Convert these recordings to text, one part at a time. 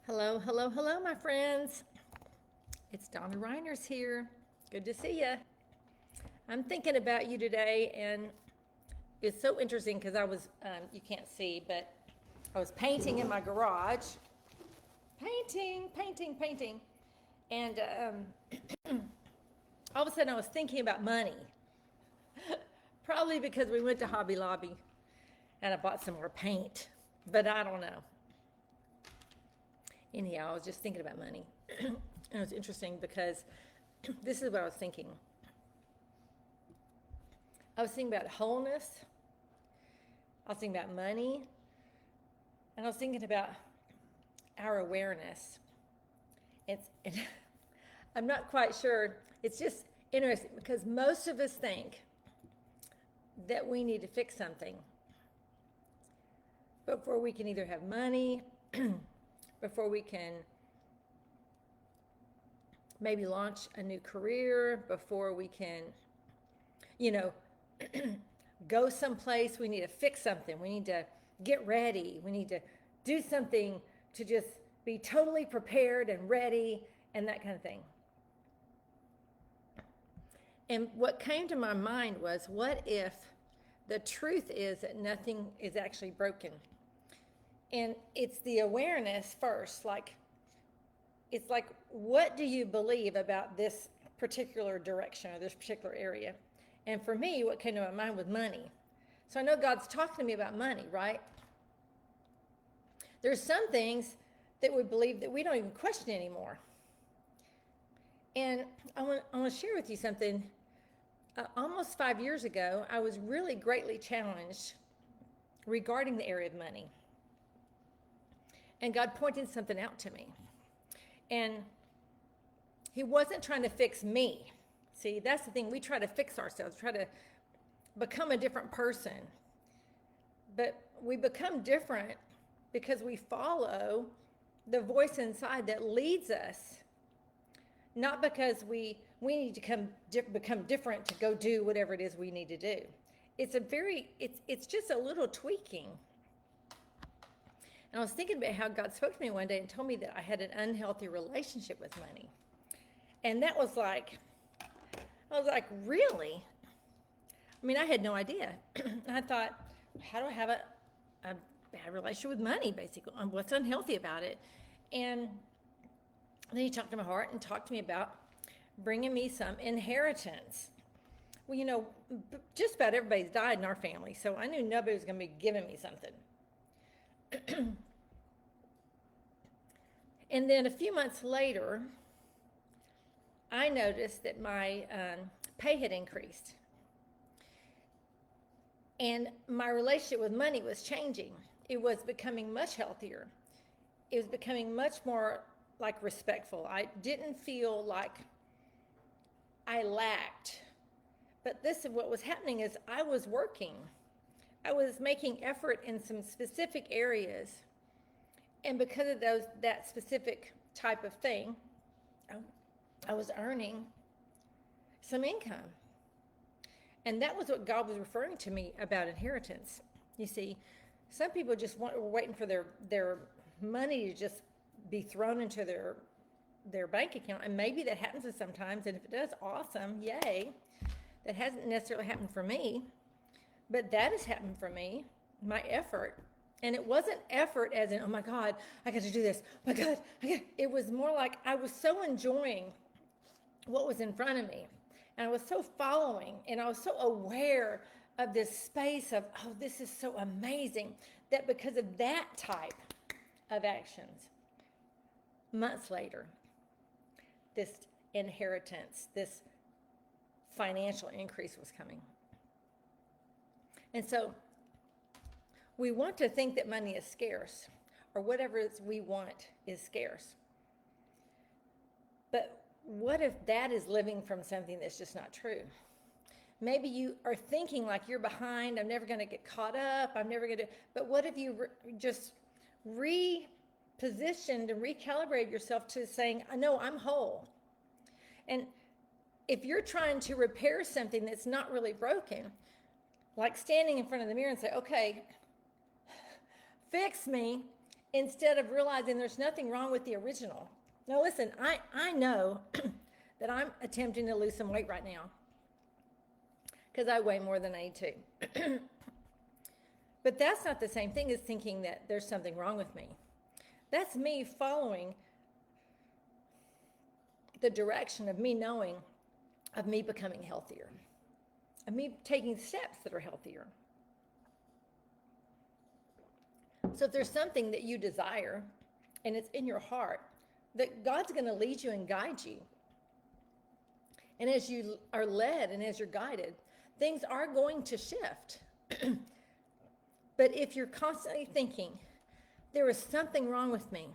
Hello, hello, hello, my friends. It's Donna Reiners here. Good to see you. I'm thinking about you today, and it's so interesting because you can't see, but I was painting in my garage. Painting. And all of a sudden I was thinking about money. Probably because we went to Hobby Lobby and I bought some more paint, but I don't know. Anyhow, I was just thinking about money. And it was interesting because this is what I was thinking. I was thinking about wholeness. I was thinking about money. And I was thinking about our awareness. I'm not quite sure. It's just interesting because most of us think that we need to fix something before we can either have money, before we can maybe launch a new career, before we can, you know, go someplace. We need to fix something. We need to get ready. We need to do something to just be totally prepared and ready and that kind of thing. And what came to my mind was, what if the truth is that nothing is actually broken? And it's the awareness first. It's like, what do you believe about this particular direction or this particular area? And for me, what came to my mind was money. So I know God's talking to me about money, right? There's some things that we believe that we don't even question anymore. And I want to share with you something. Almost 5 years ago, I was really greatly challenged regarding the area of money. And God pointed something out to me. And He wasn't trying to fix me. See, that's the thing. We try to fix ourselves, try to become a different person. But we become different because we follow the voice inside that leads us. Not because we need to become different to go do whatever it is we need to do. It's just a little tweaking. And I was thinking about how God spoke to me one day and told me that I had an unhealthy relationship with money. And that was like, I was like, really? I mean, I had no idea. I thought, how do I have a bad relationship with money, basically? What's unhealthy about it? And then He talked to my heart and talked to me about bringing me some inheritance. Well, just about everybody's died in our family, so I knew nobody was going to be giving me something. And then a few months later, I noticed that my pay had increased. And my relationship with money was changing. It was becoming much healthier. It was becoming much more like respectful. I didn't feel like I lacked. But this is what was happening is I was working. I was making effort in some specific areas. And because of that specific type of thing, I was earning some income. And that was what God was referring to me about inheritance. You see, some people just were waiting for their money to just be thrown into their bank account. And maybe that happens sometimes. And if it does, awesome, yay. That hasn't necessarily happened for me. But that has happened for me, my effort. And it wasn't effort as in, oh my God, I got to do this. Oh my God, it was more like I was so enjoying what was in front of me. And I was so following and I was so aware of this space of, oh, this is so amazing, that because of that type of actions, months later, this inheritance, this financial increase was coming. And so we want to think that money is scarce, or whatever we want is scarce. But what if that is living from something that's just not true? Maybe you are thinking like you're behind, I'm never going to get caught up, I'm never going to, but what if you just repositioned and recalibrated yourself to saying, no, I'm whole. And if you're trying to repair something that's not really broken, like standing in front of the mirror and say, okay, fix me, instead of realizing there's nothing wrong with the original. Now, listen, I know that I'm attempting to lose some weight right now because I weigh more than I need to. But that's not the same thing as thinking that there's something wrong with me. That's me following the direction of me knowing, of me becoming healthier, of me taking steps that are healthier. So if there's something that you desire and it's in your heart, that God's going to lead you and guide you. And as you are led and as you're guided, things are going to shift. But if you're constantly thinking, there is something wrong with me,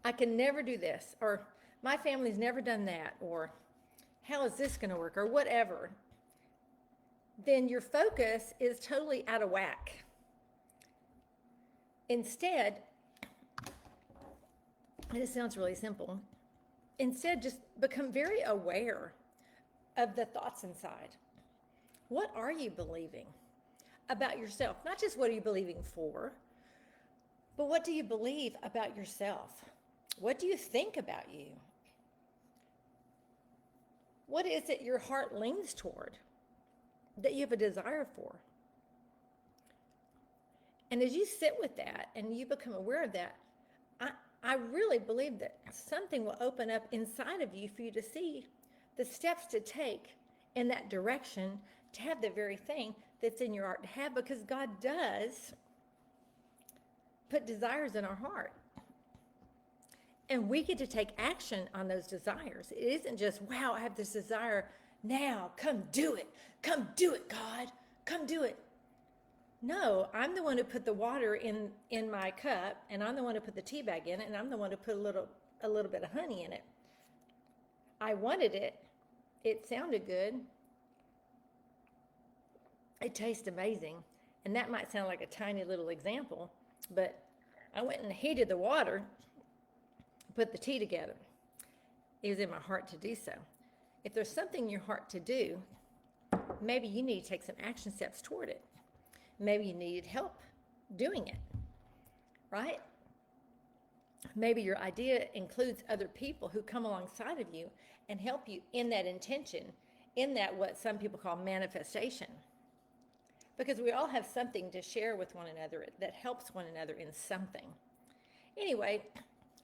I can never do this, or my family's never done that, or how is this going to work, or whatever, then your focus is totally out of whack. Instead, and it sounds really simple, instead just become very aware of the thoughts inside. What are you believing about yourself? Not just what are you believing for, but what do you believe about yourself? What do you think about you? What is it your heart leans toward that you have a desire for? And as you sit with that and you become aware of that, I really believe that something will open up inside of you for you to see the steps to take in that direction to have the very thing that's in your heart to have, because God does put desires in our heart. And we get to take action on those desires. It isn't just, wow, I have this desire now. Come do it. Come do it, God. Come do it. No, I'm the one who put the water in my cup, and I'm the one who put the tea bag in it, and I'm the one who put a little bit of honey in it. I wanted it. It sounded good. It tastes amazing. And that might sound like a tiny little example, but I went and heated the water, put the tea together. It was in my heart to do so. If there's something in your heart to do, maybe you need to take some action steps toward it. Maybe you needed help doing it, right? Maybe your idea includes other people who come alongside of you and help you in that intention, in that what some people call manifestation. Because we all have something to share with one another that helps one another in something. Anyway,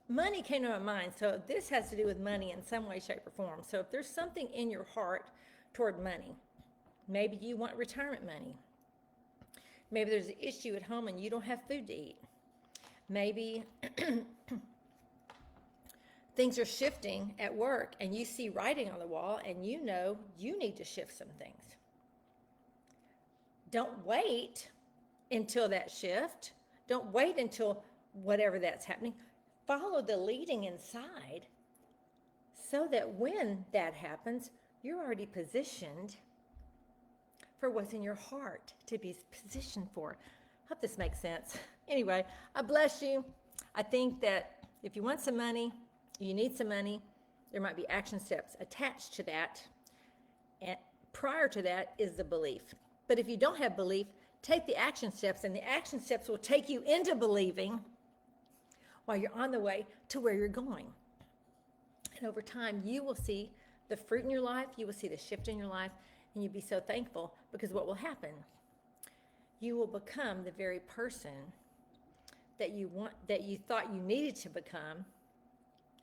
money came to my mind, so this has to do with money in some way, shape, or form. So if there's something in your heart toward money, maybe you want retirement money. Maybe there's an issue at home and you don't have food to eat. Maybe things are shifting at work and you see writing on the wall and you know you need to shift some things. Don't wait until that shift. Don't wait until whatever that's happening. Follow the leading inside so that when that happens, you're already positioned for what's in your heart to be positioned for. Hope this makes sense. Anyway, I bless you. I think that if you want some money, you need some money, there might be action steps attached to that. And prior to that is the belief. But if you don't have belief, take the action steps, and the action steps will take you into believing while you're on the way to where you're going. And over time, you will see the fruit in your life, you will see the shift in your life, and you'll be so thankful, because what will happen? You will become the very person that you thought you needed to become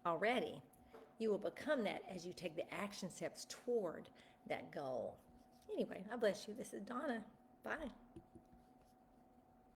already. You will become that as you take the action steps toward that goal. Anyway, I bless you. This is Donna. Bye.